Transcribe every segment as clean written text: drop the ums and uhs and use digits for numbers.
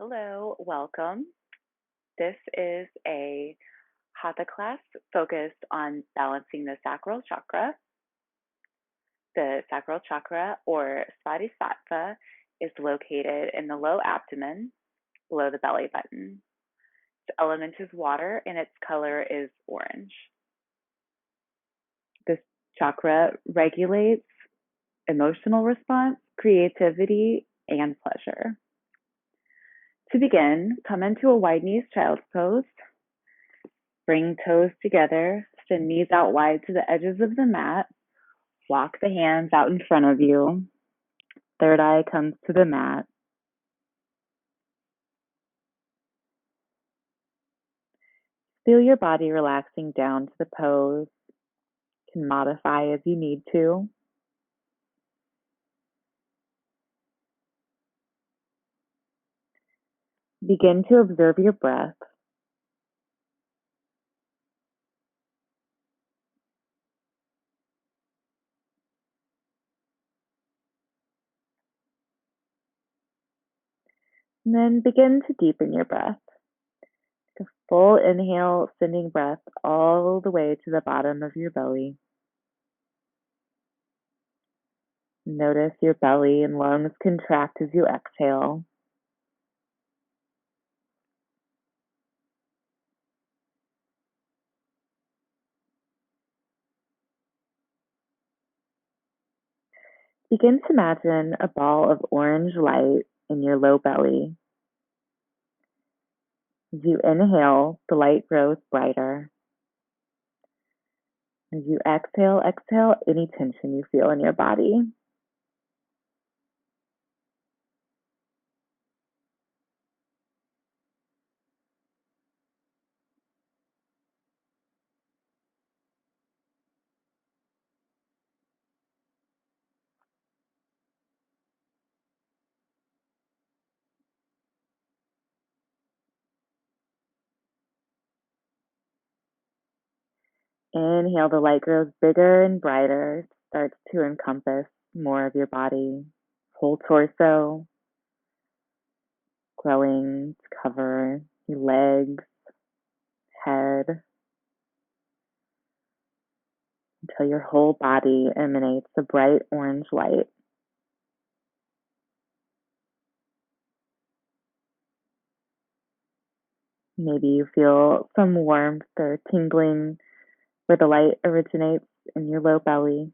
Hello, welcome. This is a hatha class focused on balancing the sacral chakra. The sacral chakra, or Svadhisthana, is located in the low abdomen below the belly button. The element is water and its color is orange. This chakra regulates emotional response, creativity, and pleasure. To begin, come into a wide knees child's pose. Bring toes together, send knees out wide to the edges of the mat. Walk the hands out in front of you. Third eye comes to the mat. Feel your body relaxing down to the pose. You can modify as you need to. Begin to observe your breath. And then begin to deepen your breath. Take a full inhale, sending breath all the way to the bottom of your belly. Notice your belly and lungs contract as you exhale. Begin to imagine a ball of orange light in your low belly. As you inhale, the light grows brighter. As you exhale any tension you feel in your body. Inhale, the light grows bigger and brighter, starts to encompass more of your body, whole torso, growing to cover your legs, head, until your whole body emanates a bright orange light. Maybe you feel some warmth or tingling where the light originates in your low belly.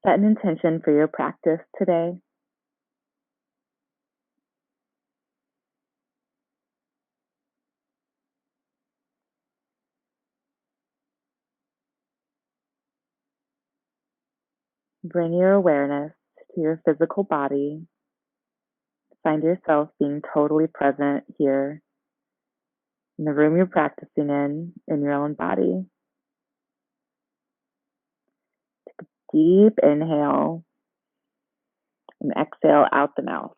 Set an intention for your practice today. Bring your awareness to your physical body. Find yourself being totally present here in the room you're practicing in your own body. Take a deep inhale and exhale out the mouth.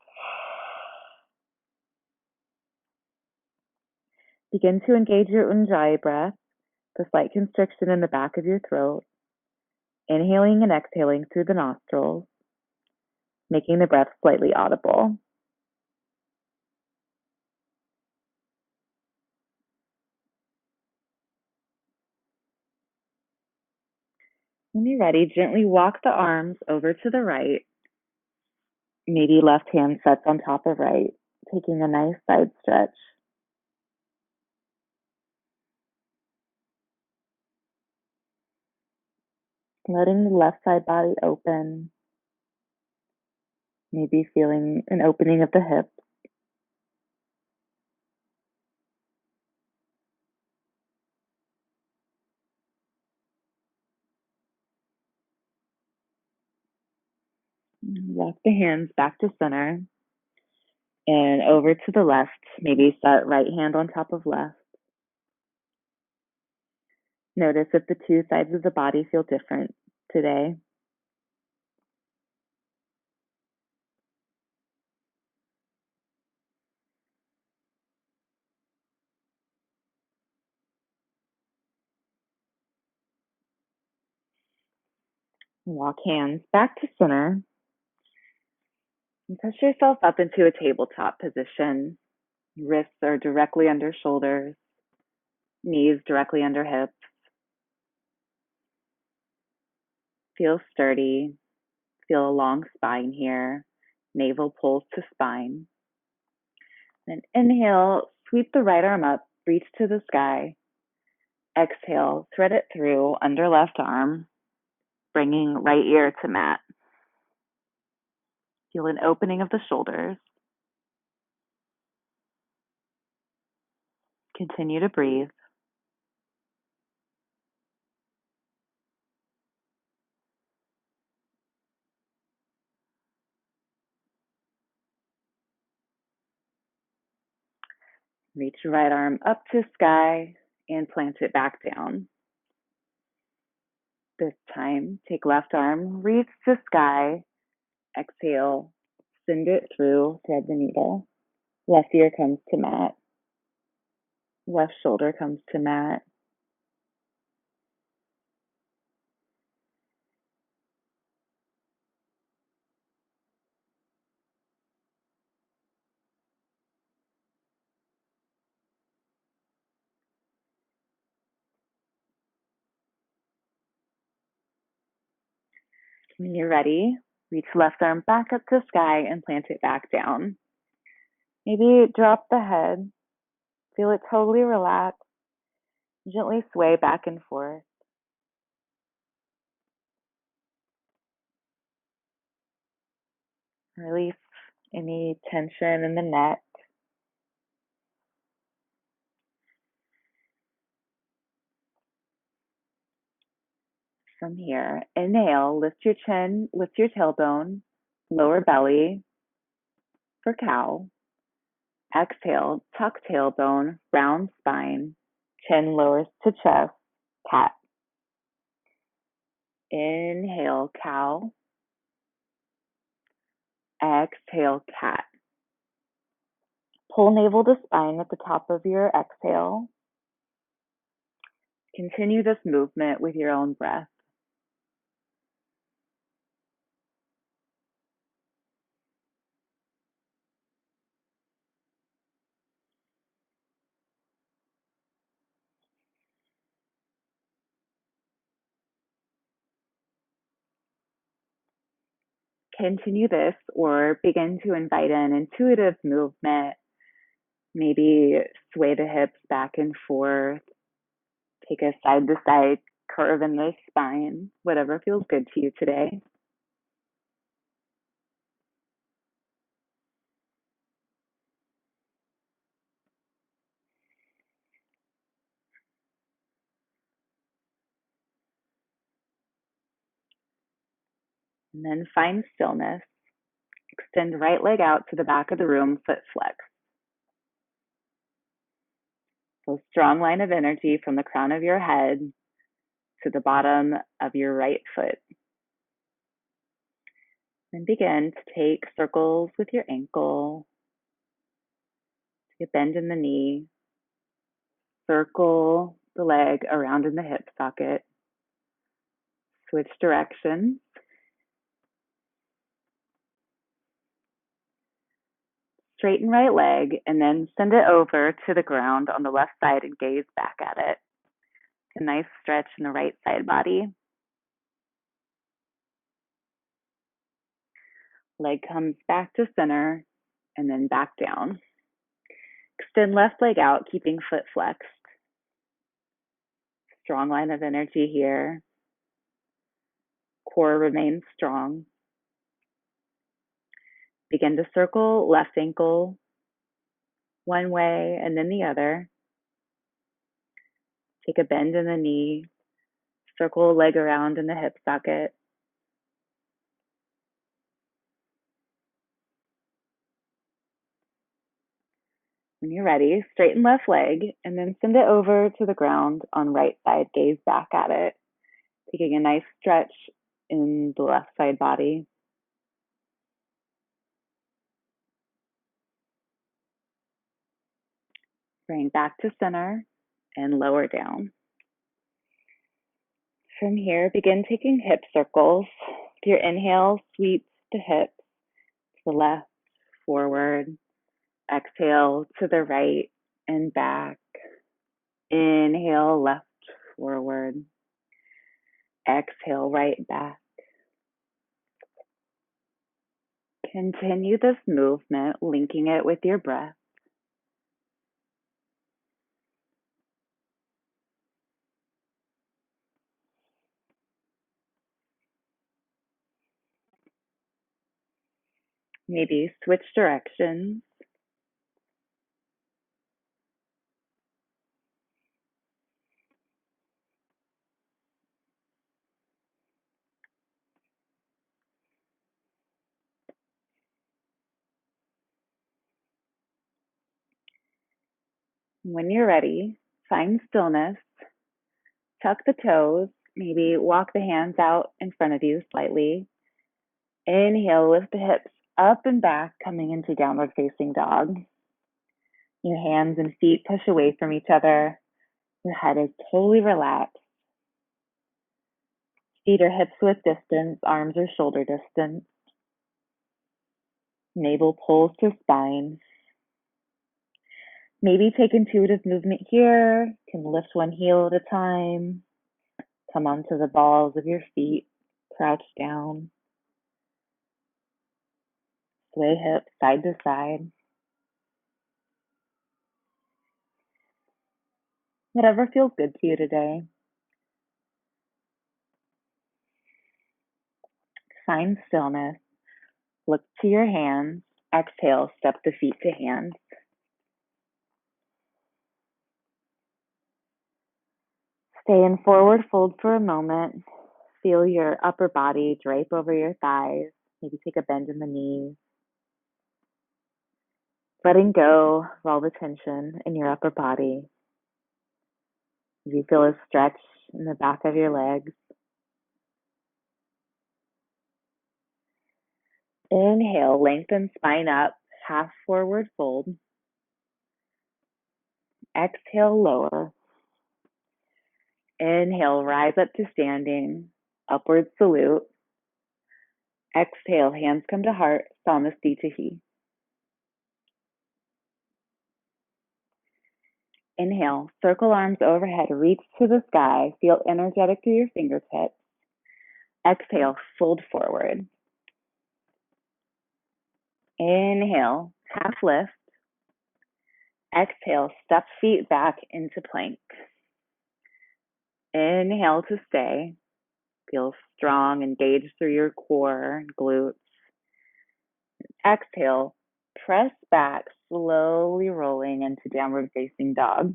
Begin to engage your Ujjayi breath, the slight constriction in the back of your throat, inhaling and exhaling through the nostrils, making the breath slightly audible. When you're ready, gently walk the arms over to the right. Maybe left hand sets on top of right, taking a nice side stretch. Letting the left side body open. Maybe feeling an opening of the hips. Walk the hands back to center and over to the left. Maybe set right hand on top of left. Notice if the two sides of the body feel different today. Walk hands back to center and push yourself up into a tabletop position. Wrists are directly under shoulders, knees directly under hips. Feel sturdy. Feel a long spine here. Navel pulls to spine. Then inhale, sweep the right arm up, reach to the sky. Exhale, thread it through under left arm, bringing right ear to mat. Feel an opening of the shoulders. Continue to breathe. Reach your right arm up to sky and plant it back down. This time, take left arm, reach to sky. Exhale, send it through, thread the needle. Left ear comes to mat. Left shoulder comes to mat. When you're ready, reach left arm back up to sky and plant it back down. Maybe drop the head. Feel it totally relax. Gently sway back and forth. Release any tension in the neck. From here, inhale, lift your chin, lift your tailbone, lower belly for cow. Exhale, tuck tailbone, round spine, chin lowers to chest, cat. Inhale, cow. Exhale, cat. Pull navel to spine at the top of your exhale. Continue this movement with your own breath. Continue this or begin to invite in intuitive movement. Maybe sway the hips back and forth. Take a side to side curve in the spine, whatever feels good to you today. And then find stillness. Extend right leg out to the back of the room, foot flex. So strong line of energy from the crown of your head to the bottom of your right foot. Then begin to take circles with your ankle. Take a bend in the knee. Circle the leg around in the hip socket. Switch directions. Straighten right leg and then send it over to the ground on the left side and gaze back at it. A nice stretch in the right side body. Leg comes back to center and then back down. Extend left leg out, keeping foot flexed. Strong line of energy here. Core remains strong. Begin to circle left ankle one way and then the other. Take a bend in the knee. Circle leg around in the hip socket. When you're ready, straighten left leg and then send it over to the ground on right side. Gaze back at it. Taking a nice stretch in the left side body. Bring back to center and lower down. From here, begin taking hip circles. With your inhale, sweep the hips to the left, forward. Exhale to the right and back. Inhale, left, forward. Exhale, right, back. Continue this movement, linking it with your breath. Maybe switch directions. When you're ready, find stillness. Tuck the toes. Maybe walk the hands out in front of you slightly. Inhale, lift the hips up and back, coming into downward facing dog. Your hands and feet push away from each other. Your head is totally relaxed. Feet are hips width distance, arms are shoulder distance. Navel pulls to spine. Maybe take intuitive movement here. You can lift one heel at a time. Come onto the balls of your feet. Crouch down. Sway hips side to side. Whatever feels good to you today. Find stillness. Look to your hands. Exhale, step the feet to hands. Stay in forward fold for a moment. Feel your upper body drape over your thighs. Maybe take a bend in the knees. Letting go of all the tension in your upper body. You feel a stretch in the back of your legs. Inhale, lengthen spine up, half forward fold. Exhale, lower. Inhale, rise up to standing, upward salute. Exhale, hands come to heart, Samasti He. Inhale, circle arms overhead, reach to the sky, feel energetic through your fingertips. Exhale, fold forward. Inhale, half lift. Exhale, step feet back into plank. Inhale to stay. Feel strong, engaged through your core and glutes. Exhale, press back, slowly rolling into downward facing dog.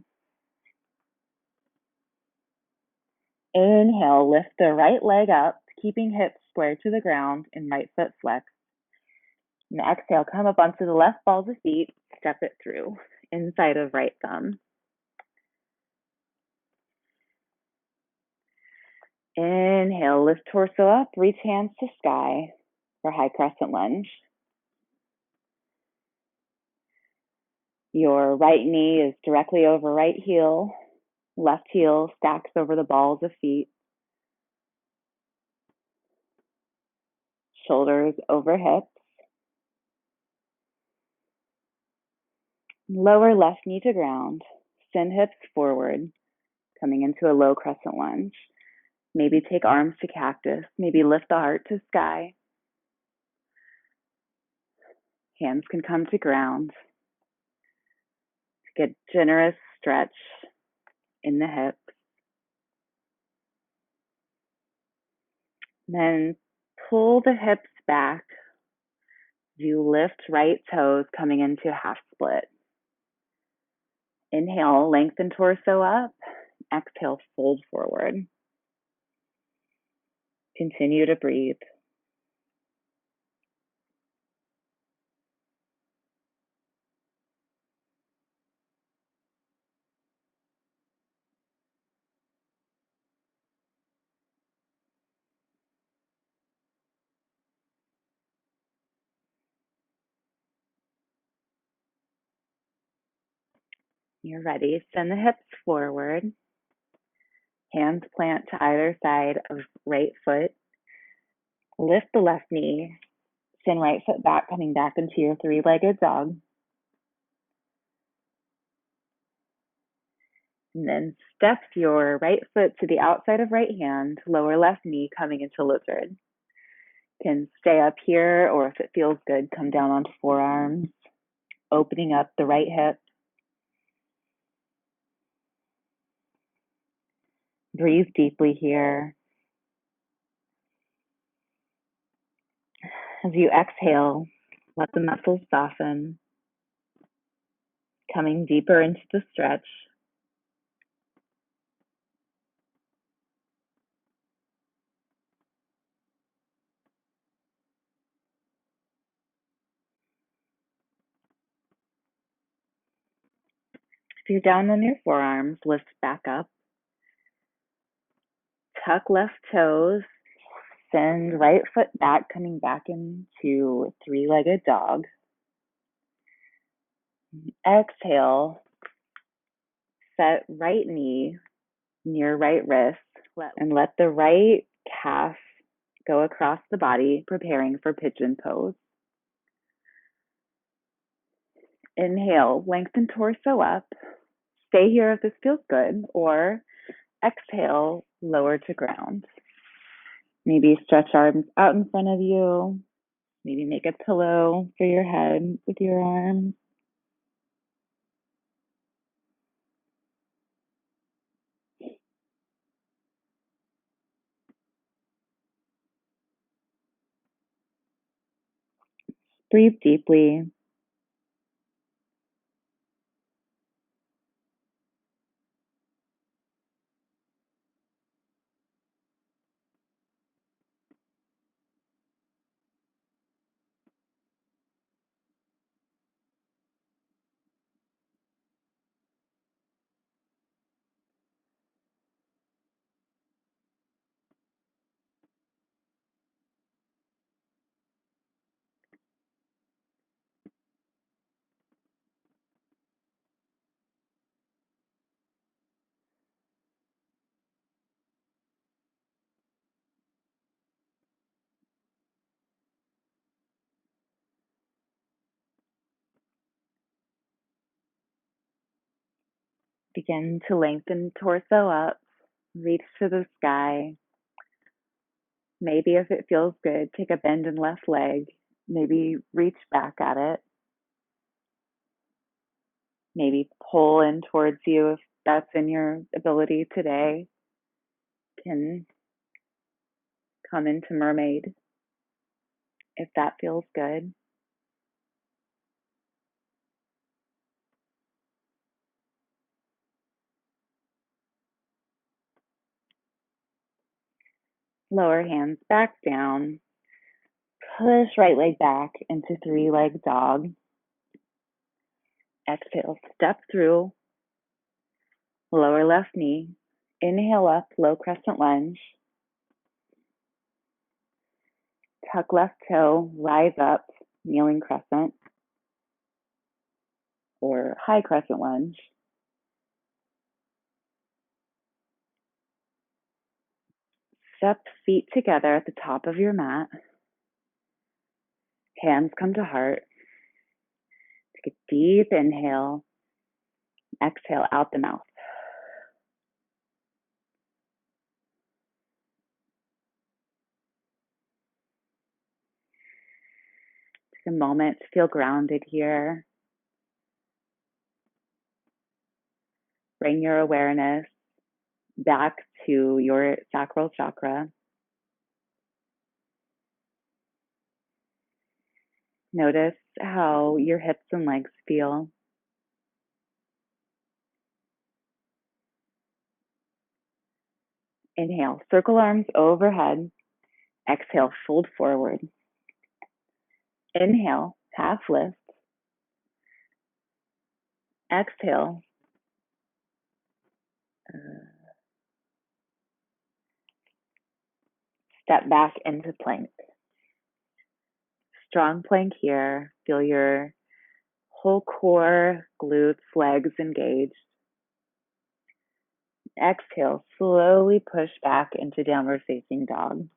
Inhale, lift the right leg up, keeping hips square to the ground and right foot flexed. And exhale, come up onto the left balls of feet, step it through, inside of right thumb. Inhale, lift torso up, reach hands to sky for high crescent lunge. Your right knee is directly over right heel. Left heel stacks over the balls of feet. Shoulders over hips. Lower left knee to ground. Send hips forward, coming into a low crescent lunge. Maybe take arms to cactus. Maybe lift the heart to sky. Hands can come to ground. Get generous stretch in the hips. Then pull the hips back. You lift right toes coming into half split. Inhale, lengthen torso up. Exhale, fold forward. Continue to breathe. You're ready. Send the hips forward. Hands plant to either side of right foot. Lift the left knee. Send right foot back, coming back into your three-legged dog. And then step your right foot to the outside of right hand, lower left knee coming into lizard. Can stay up here, or if it feels good, come down onto forearms, opening up the right hip. Breathe deeply here. As you exhale, let the muscles soften, coming deeper into the stretch. If you're down on your forearms, lift back up. Tuck left toes. Send right foot back, coming back into three-legged dog. Exhale, set right knee near right wrist, and let the right calf go across the body, preparing for pigeon pose. Inhale, lengthen torso up. Stay here if this feels good, or exhale, lower to ground. Maybe stretch arms out in front of you. Maybe make a pillow for your head with your arms. Breathe deeply. Begin to lengthen torso up. Reach to the sky. Maybe if it feels good, take a bend in left leg. Maybe reach back at it. Maybe pull in towards you if that's in your ability today. Can come into mermaid if that feels good. Lower hands back down. Push right leg back into three-leg dog. Exhale, step through. Lower left knee. Inhale up, low crescent lunge. Tuck left toe, rise up, kneeling crescent or high crescent lunge. Step feet together at the top of your mat. Hands come to heart. Take a deep inhale. Exhale out the mouth. Take a moment to feel grounded here. Bring your awareness back to your sacral chakra. Notice how your hips and legs feel. Inhale, circle arms overhead. Exhale, fold forward. Inhale, half lift. Exhale. Step back into plank. Strong plank here. Feel your whole core, glutes, legs engaged. Exhale, slowly push back into downward facing dog.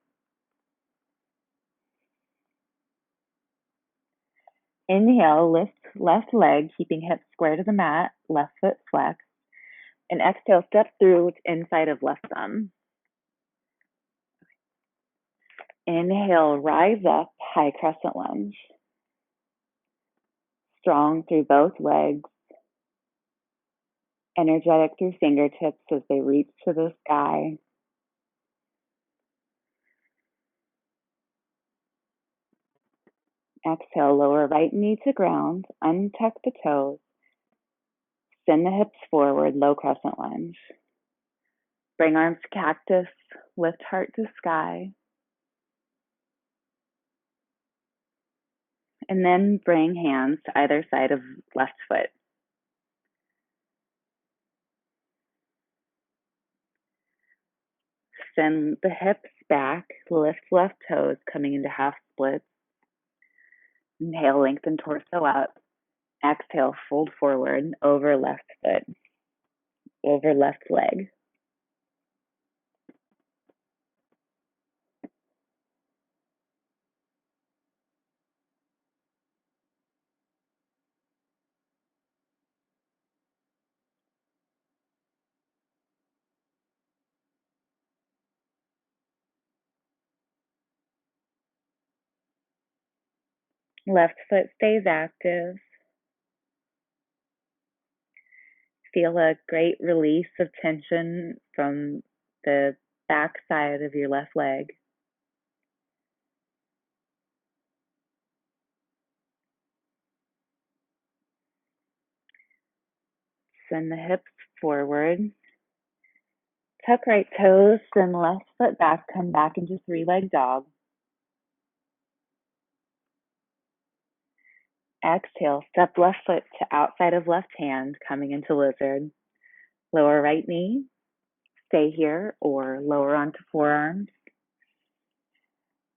Inhale, lift left leg, keeping hips square to the mat, left foot flex. And exhale, step through inside of left thumb. Inhale, rise up, high crescent lunge. Strong through both legs. Energetic through fingertips as they reach to the sky. Exhale, lower right knee to ground, untuck the toes. Send the hips forward, low crescent lunge. Bring arms to cactus, lift heart to sky. And then bring hands to either side of left foot. Send the hips back, lift left toes, coming into half splits. Inhale, lengthen torso up. Exhale, fold forward, over left foot, over left leg. Left foot stays active. Feel a great release of tension from the back side of your left leg. Send the hips forward. Tuck right toes, send left foot back, come back into three-leg dog. Exhale, step left foot to outside of left hand, coming into lizard. Lower right knee, stay here, or lower onto forearms.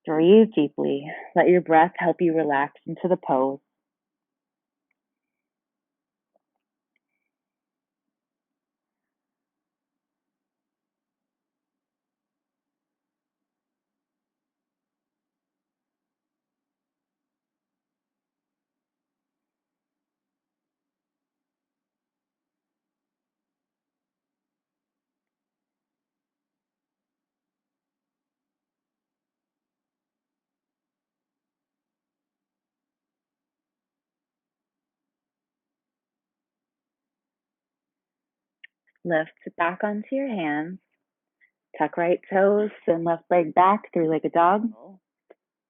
Breathe deeply. Let your breath help you relax into the pose. Lift back onto your hands. Tuck right toes, send left leg back, three-legged dog.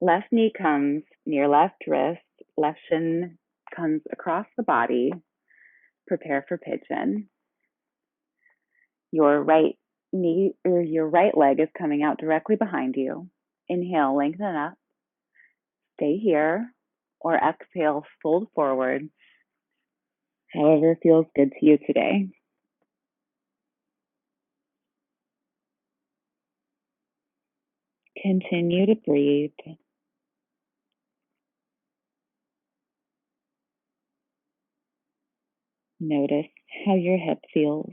Left knee comes near left wrist. Left shin comes across the body. Prepare for pigeon. Your right knee or your right leg is coming out directly behind you. Inhale, lengthen up. Stay here. Or exhale, fold forward. However feels good to you today. Continue to breathe. Notice how your hip feels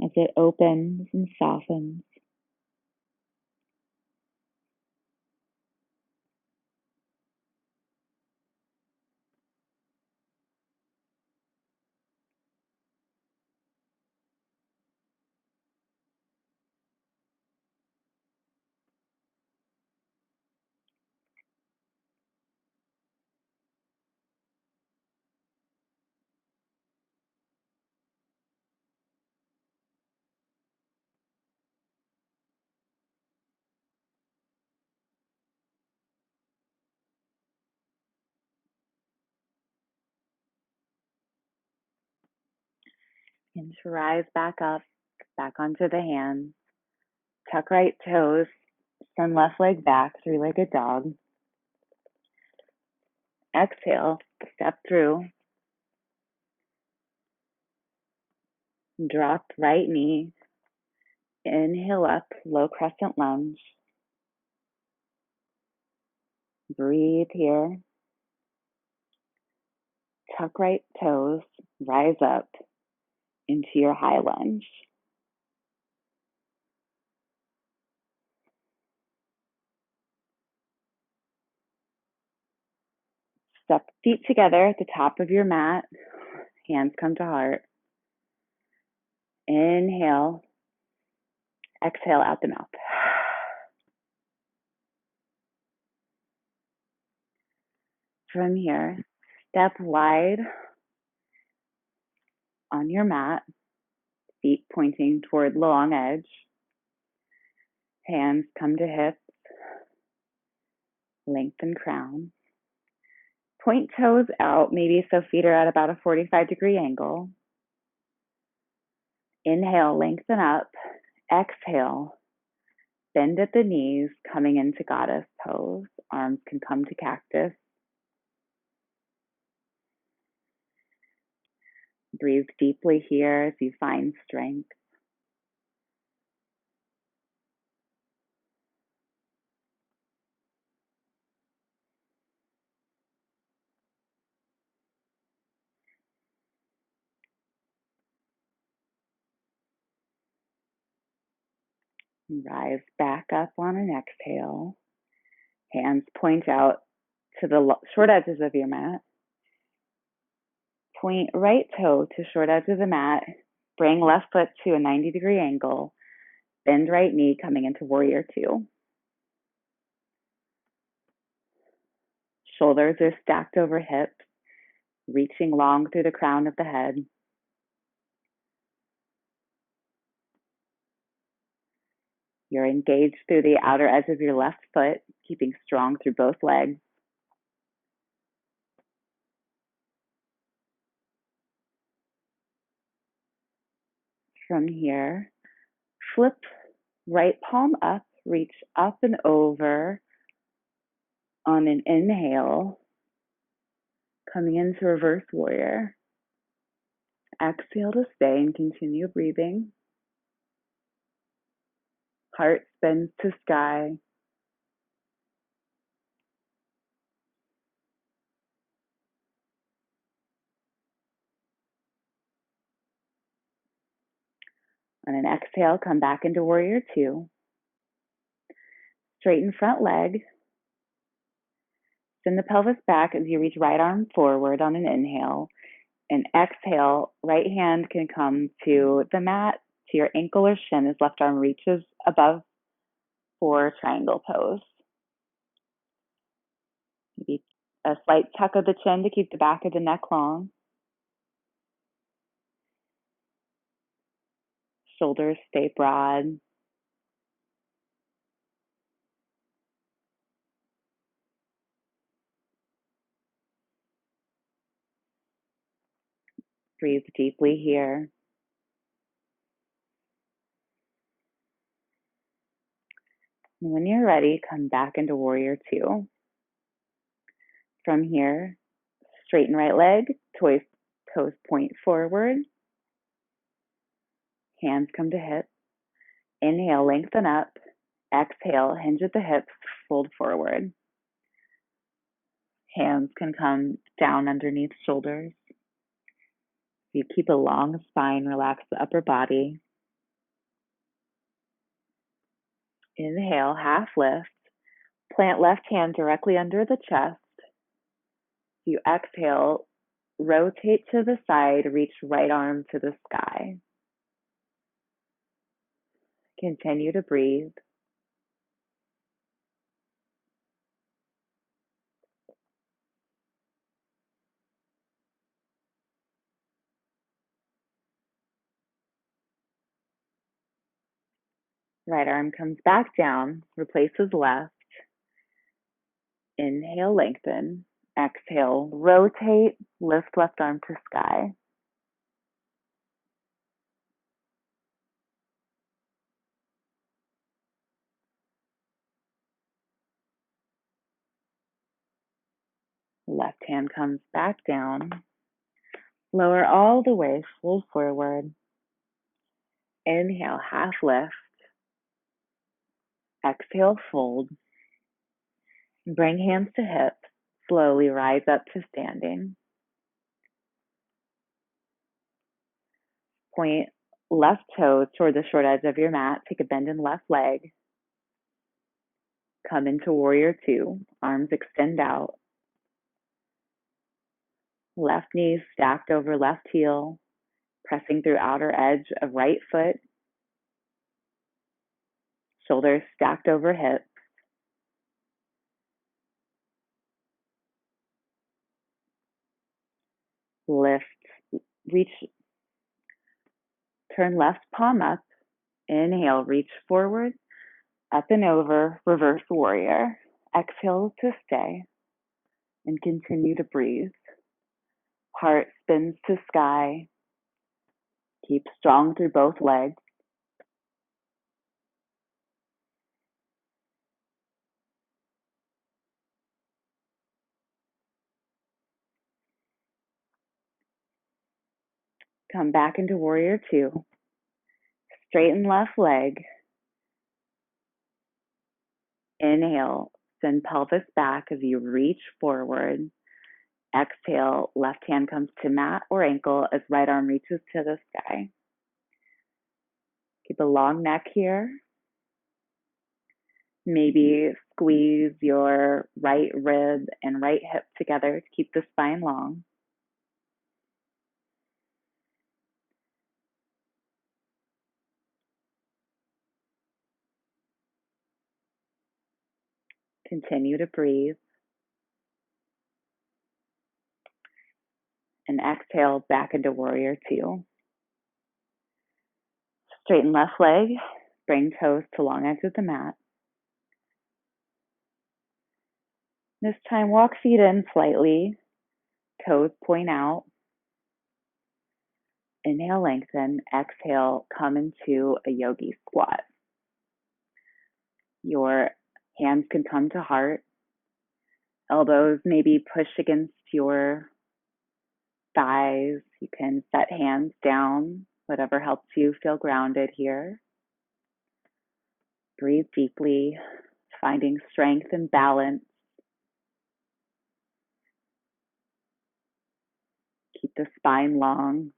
as it opens and softens. And to rise back up, back onto the hands. Tuck right toes, send left leg back, three-legged dog. Exhale, step through. Drop right knee. Inhale up, low crescent lunge. Breathe here. Tuck right toes, rise up. into your high lunge. Step feet together at the top of your mat. Hands come to heart. Inhale. Exhale out the mouth. From here, step wide on your mat, feet pointing toward the long edge. Hands come to hips, lengthen crown. Point toes out, maybe so feet are at about a 45-degree angle. Inhale, lengthen up. Exhale, bend at the knees, coming into goddess pose. Arms can come to cactus. Breathe deeply here as you find strength. Rise back up on an exhale. Hands point out to the short edges of your mat. Point right toe to short edge of the mat. Bring left foot to a 90-degree angle. Bend right knee coming into warrior two. Shoulders are stacked over hips, reaching long through the crown of the head. You're engaged through the outer edge of your left foot, keeping strong through both legs. From here, flip right palm up, reach up and over on an inhale, coming into reverse warrior. Exhale to stay and continue breathing. Heart bends to sky. On an exhale, come back into warrior two. Straighten front leg. Send the pelvis back as you reach right arm forward on an inhale. And exhale, right hand can come to the mat, to your ankle or shin as left arm reaches above for triangle pose. Maybe a slight tuck of the chin to keep the back of the neck long. Shoulders stay broad. Breathe deeply here. And when you're ready, come back into warrior two. From here, straighten right leg, toes point forward. Hands come to hips. Inhale, lengthen up. Exhale, hinge at the hips, fold forward. Hands can come down underneath shoulders. You keep a long spine, relax the upper body. Inhale, half lift. Plant left hand directly under the chest. You exhale, rotate to the side, reach right arm to the sky. Continue to breathe. Right arm comes back down, replaces left. Inhale, lengthen. Exhale, rotate, lift left arm to sky. Left hand comes back down. Lower all the way, fold forward. Inhale, half lift. Exhale, fold. Bring hands to hips. Slowly rise up to standing. point left toes toward the short edge of your mat. Take a bend in left leg. Come into warrior two. Arms extend out. Left knee stacked over left heel, pressing through outer edge of right foot. Shoulders stacked over hips. Lift, reach, turn left palm up. Inhale, reach forward, up and over, reverse warrior. Exhale to stay and continue to breathe. Heart spins to sky. Keep strong through both legs. Come back into warrior two. Straighten left leg. Inhale, send pelvis back as you reach forward. Exhale, left hand comes to mat or ankle as right arm reaches to the sky. Keep a long neck here. Maybe squeeze your right rib and right hip together to keep the spine long. Continue to breathe. And exhale back into warrior two. Straighten left leg. Bring toes to long edge of the mat. This time walk feet in slightly. Toes point out. Inhale, lengthen. Exhale, come into a yogi squat. Your hands can come to heart. Elbows maybe push against your thighs. You can set hands down, whatever helps you feel grounded here. Breathe deeply, finding strength and balance. Keep the spine long.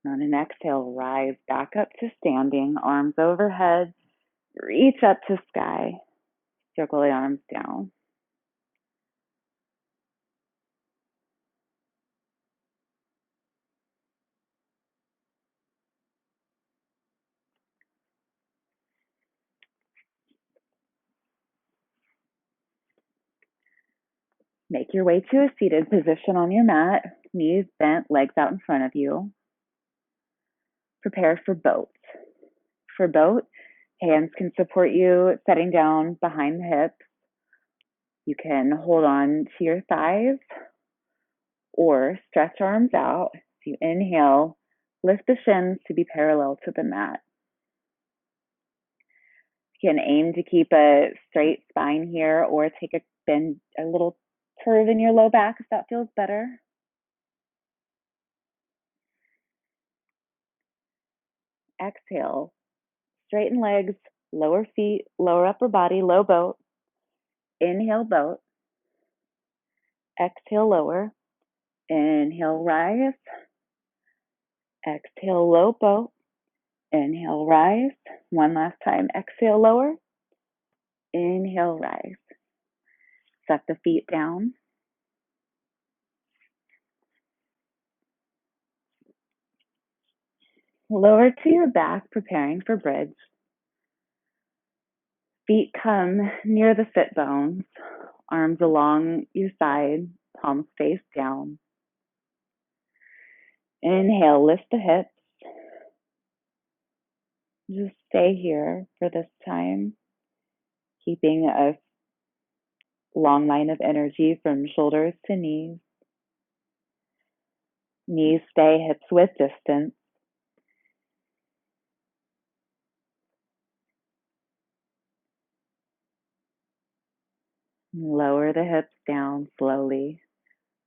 On an exhale, rise back up to standing, arms overhead, reach up to sky, circle the arms down. Make your way to a seated position on your mat, knees bent, legs out in front of you. Prepare for boat. For boat, hands can support you setting down behind the hips. You can hold on to your thighs or stretch arms out. As you inhale, lift the shins to be parallel to the mat. You can aim to keep a straight spine here or take a bend, a little curve in your low back if that feels better. Exhale, straighten legs, lower feet, lower upper body, low boat. Inhale, boat. Exhale, lower. Inhale, rise. Exhale, low boat. Inhale, rise. One last time. Exhale, lower. Inhale, rise. Set the feet down. Lower to your back, preparing for bridge. Feet come near the sit bones. Arms along your side, palms face down. Inhale, lift the hips. Just stay here for this time, keeping a long line of energy from shoulders to knees. Knees stay hips width distance. Lower the hips down slowly.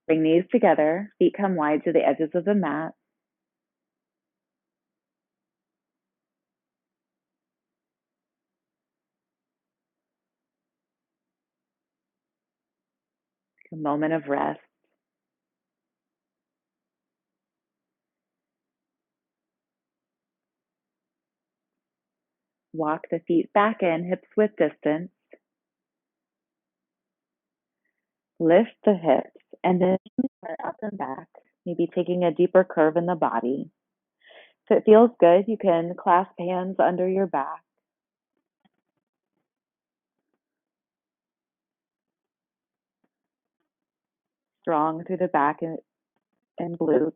Bring knees together. Feet come wide to the edges of the mat. A moment of rest. Walk the feet back in, hips width distance. Lift the hips and then up and back, maybe taking a deeper curve in the body. If it feels good, you can clasp hands under your back. Strong through the back and glutes.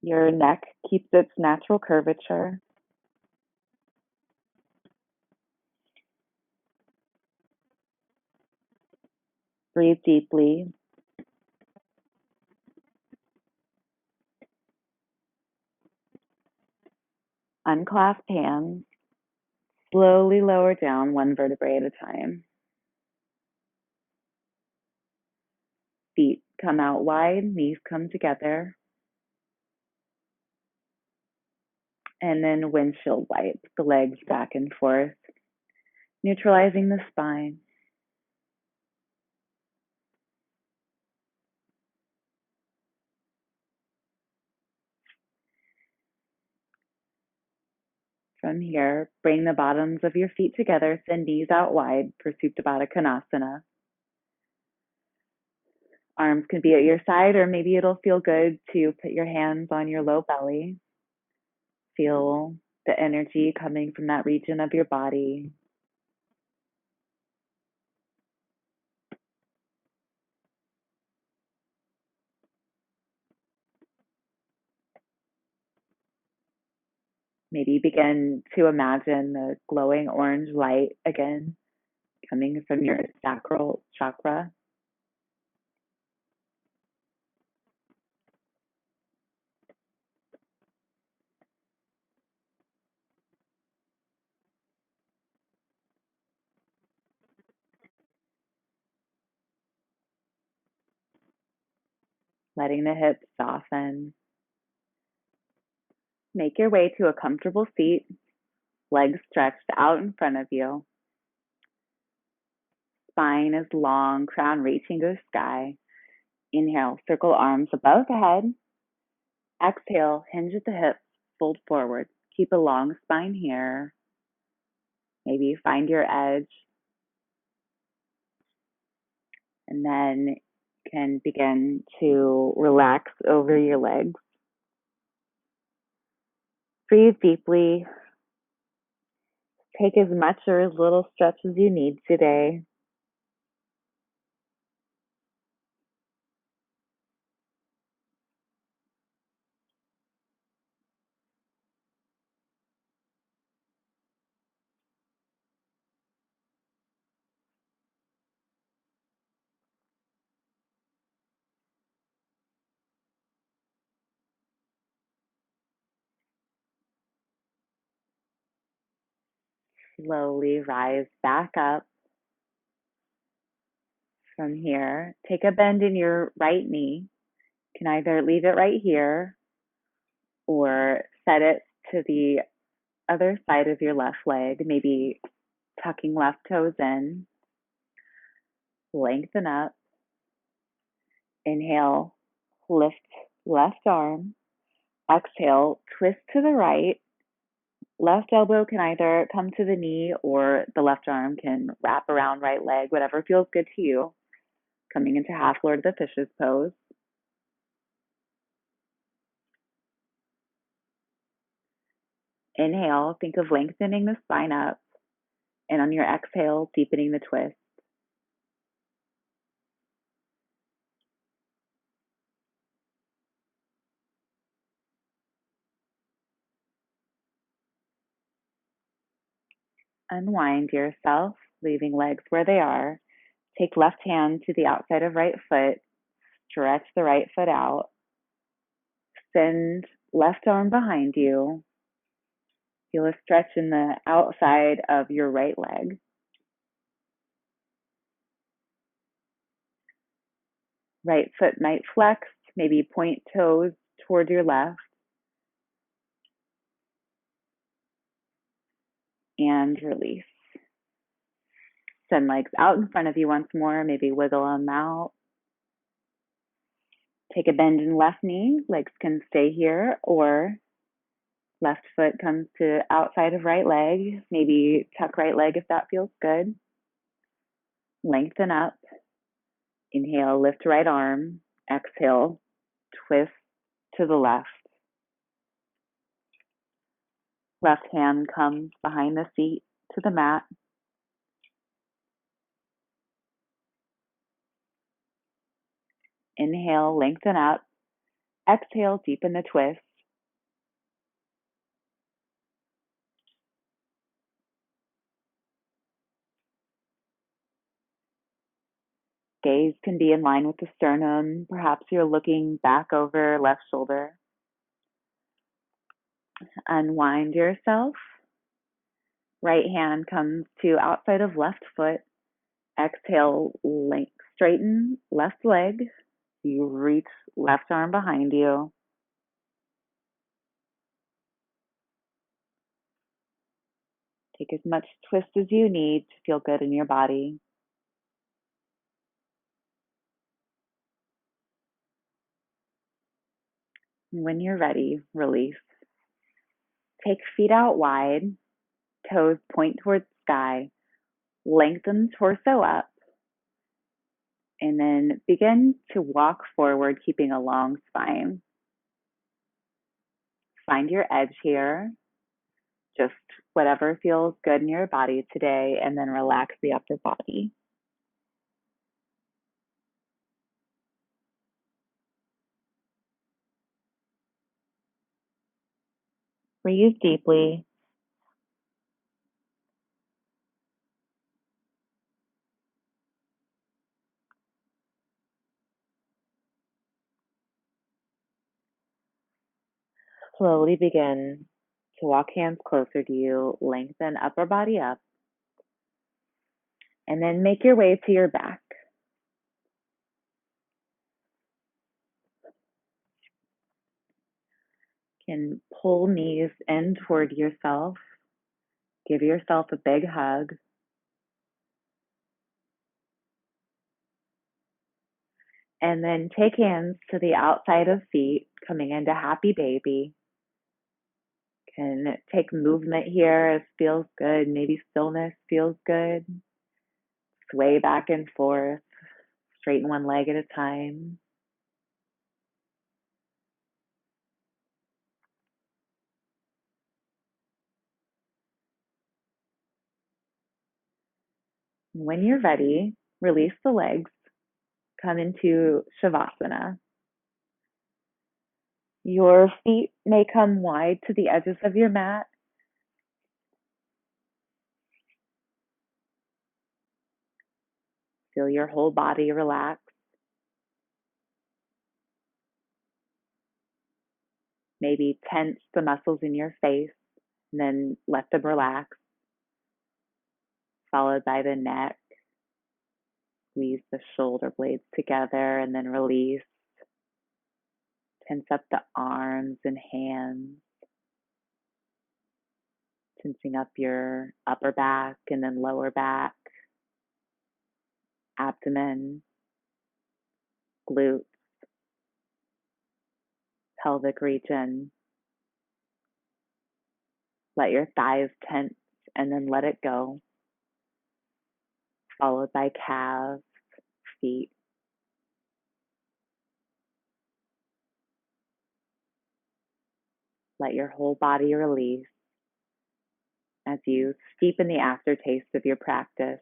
Your neck keeps its natural curvature. Breathe deeply. Unclasp hands. Slowly lower down one vertebrae at a time. Feet come out wide, knees come together. And then windshield wipe the legs back and forth, neutralizing the spine. From here, bring the bottoms of your feet together, send knees out wide for Supta Konasana. Arms can be at your side, or maybe it'll feel good to put your hands on your low belly. Feel the energy coming from that region of your body. Maybe begin to imagine the glowing orange light again coming from your sacral chakra. Letting the hips soften. Make your way to a comfortable seat, legs stretched out in front of you. Spine is long, crown reaching to the sky. Inhale, circle arms above the head. Exhale, hinge at the hips, fold forward. Keep a long spine here. Maybe find your edge. And then you can begin to relax over your legs. Breathe deeply. Take as much or as little stretch as you need today. Slowly rise back up. From here, take a bend in your right knee. You can either leave it right here or set it to the other side of your left leg, maybe tucking left toes in. Lengthen up. Inhale, lift left arm. Exhale, twist to the right. Left elbow can either come to the knee or the left arm can wrap around right leg, whatever feels good to you. Coming into half Lord of the Fishes pose. Inhale, think of lengthening the spine up. And on your exhale, deepening the twist. Unwind yourself, leaving legs where they are. Take left hand to the outside of right foot. Stretch the right foot out. Send left arm behind you. Feel a stretch in the outside of your right leg. Right foot might flex, maybe point toes toward your left. And release. Send legs out in front of you once more. Maybe wiggle them out. Take a bend in left knee. Legs can stay here, or left foot comes to outside of right leg. Maybe tuck right leg if that feels good. Lengthen up. Inhale, lift right arm. Exhale, twist to the left. Left hand comes behind the seat to the mat. Inhale, lengthen up. Exhale, deepen the twist. Gaze can be in line with the sternum. Perhaps you're looking back over left shoulder. Unwind yourself. Right hand comes to outside of left foot. Exhale, straighten left leg. You reach left arm behind you. Take as much twist as you need to feel good in your body. When you're ready, release. Take feet out wide, toes point towards sky. Lengthen torso up. And then begin to walk forward, keeping a long spine. Find your edge here. Just whatever feels good in your body today, and then relax the upper body. Breathe deeply. Slowly begin to walk hands closer to you, lengthen upper body up, and then make your way to your back. You can pull knees in toward yourself. Give yourself a big hug. And then take hands to the outside of feet, coming into happy baby. Can take movement here as feels good. Maybe stillness feels good. Sway back and forth. Straighten one leg at a time. When you're ready, release the legs. Come into Shavasana. Your feet may come wide to the edges of your mat. Feel your whole body relax. Maybe tense the muscles in your face and then let them relax. Followed by the neck. Squeeze the shoulder blades together and then release. Tense up the arms and hands. Tensing up your upper back and then lower back, abdomen, glutes, pelvic region. Let your thighs tense and then let it go. Followed by calves, feet. Let your whole body release as you steepen the aftertaste of your practice.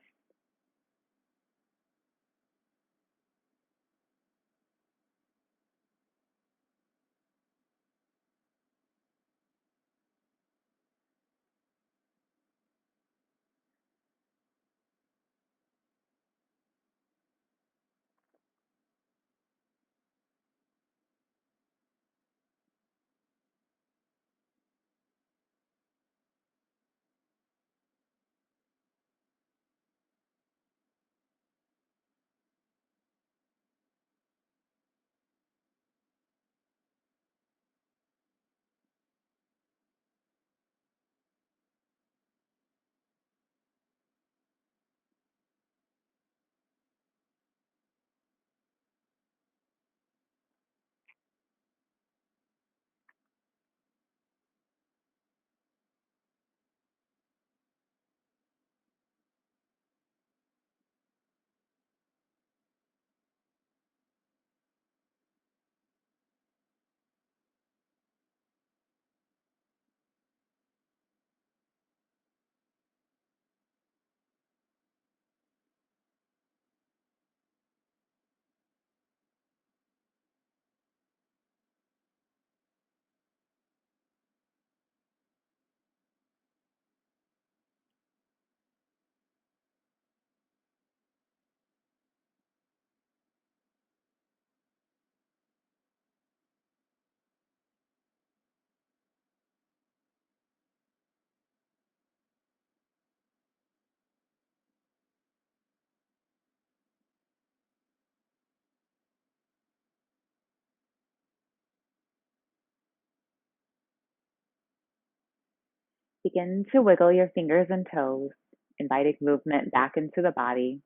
Begin to wiggle your fingers and toes, inviting movement back into the body.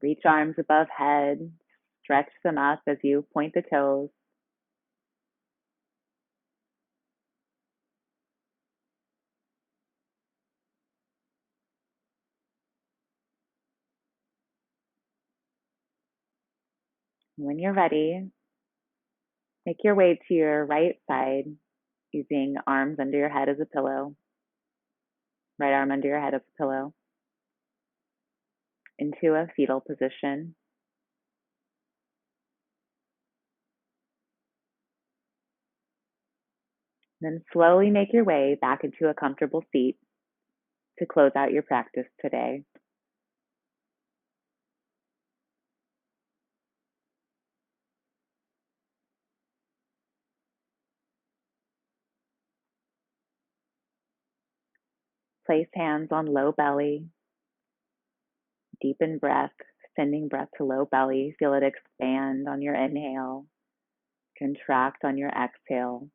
Reach arms above head, stretch them up as you point the toes. When you're ready, make your way to your right side using arms under your head as a pillow, right arm under your head as a pillow, into a fetal position. Then slowly make your way back into a comfortable seat to close out your practice today. Place hands on low belly. Deepen breath, sending breath to low belly. Feel it expand on your inhale, contract on your exhale.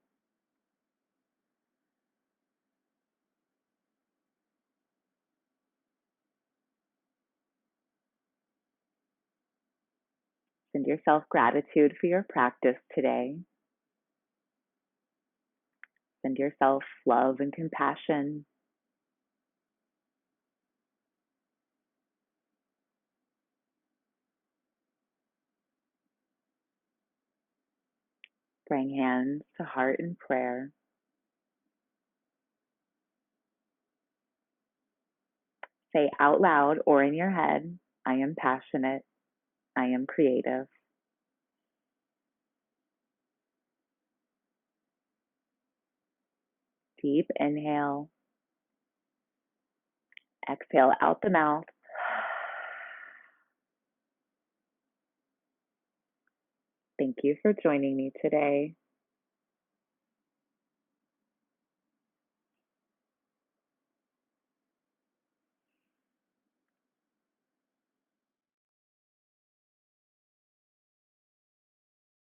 Send yourself gratitude for your practice today. Send yourself love and compassion. Bring hands to heart in prayer. Say out loud or in your head, I am passionate. I am creative. Deep inhale. Exhale out the mouth. Thank you for joining me today.